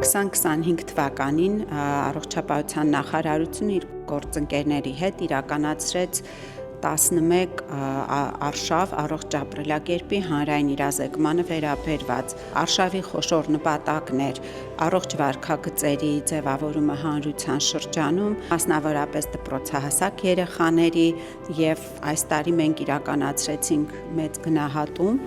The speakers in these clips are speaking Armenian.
2025 թվականին առողջապահության նախարարությունը իր գործընկերների հետ իրականացրեց 11 արշավ առողջ ապրելակերպի հանրային իրազեկմանը վերաբերված արշավի խոշոր նպատակներ առողջ վարքագծերի ձևավորումը հանրության շրջանում, մասնավորապես դպրոցահասակ երեխաների եւ այս տարի մենք իրականացրեցինք մեծ գնահատում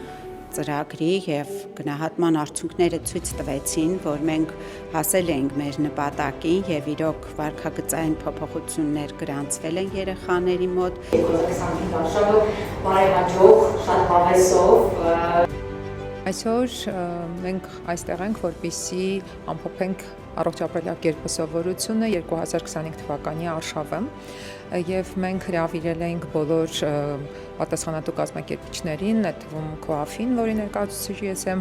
ծրագրի եւ գնահատման արդյունքները ցույց տվեցին, որ մենք հասել ենք մեր նպատակին եւ իրոք վարքագծային փոփոխություններ գրանցվել են երեխաների մոտ։ Այսօր մենք այստեղ ենք, որպեսզի ամփոփենք առողջ ապրելակերպի սովորությունը 2025 թվականի արշավը եւ մենք հրավիրել ենք բոլոր պատասխանատու կազմակերպիչներին, այդ թվում ԿՈԱՖ-ին, որի ներկայացուցիչ ես եմ,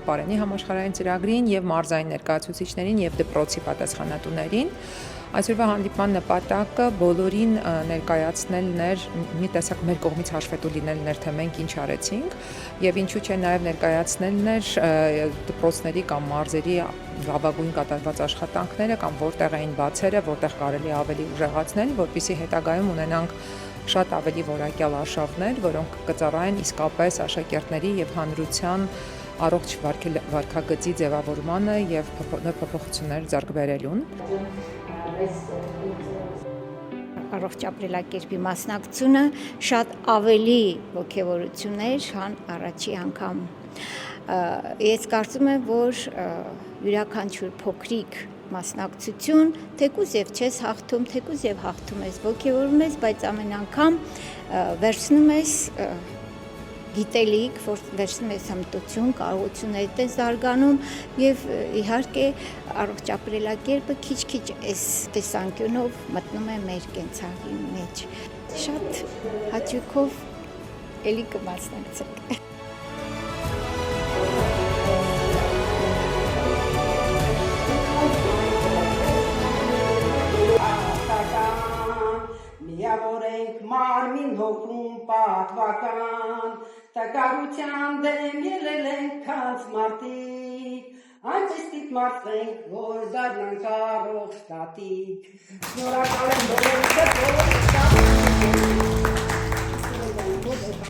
Պարենի համաշխարհային ծրագրին եւ մարզային ներկայացուցիչներին եւ դպրոցի պատասխանատուներին։ Այսօրվա հանդիպման նպատակը բոլորին ներկայացնելն էր, մի տեսակ մեր կողմից հաշվետու լինելն էր, թե մենք ինչ արեցինք եւ ինչու՞ չէ նաեւ ներկայացնելն էր դպրոցների կամ մարզերի լավագույն կատարված աշխատանքները կամ որտեղ էին բացերը, որտեղ կարելի ավելի ուժեղացնել, որպեսզի հետագայում ունենանք շատ ավելի որակյալ արշավներ, որոնք կծառայեն իսկապես աշակերտների եւ հանրության առողջ վարքագծի ձևավորմանը եւ փոփոխություններ ձեռք բերելուն։ Առողջ ապրելակերպի մասնակցությունը շատ ավելի ոգևորություն էր, քան առաջի անգամ։ Ես կարծում եմ, որ յուրաքանչյուր փոքրիկ մասնակցություն, թեկուզ եւ չես հաղթում, թեկուզ եւ հաղթում ես, ոգևորում ես, բայց ամեն անգամ վերցնում ես գիտելիք, որ վերցնում ես հմտություն, կարողություններ ես զարգանում եւ իհարկե առողջ ապրելակերպը քիչ-քիչ այս տեսանկյունով մտնում է մեր կենցաղի մեջ։ Շատ հաճույքով էլի կմասնակցենք։ Միավորենք մարմին հոգում պատվական, տկարության դեմ ելել ենք քանց մարդիկ, անցիստիկ մարդենք, որ դառնանք առողջ տատիկ։ Շնորհակալ եմ բոլորիդ, որ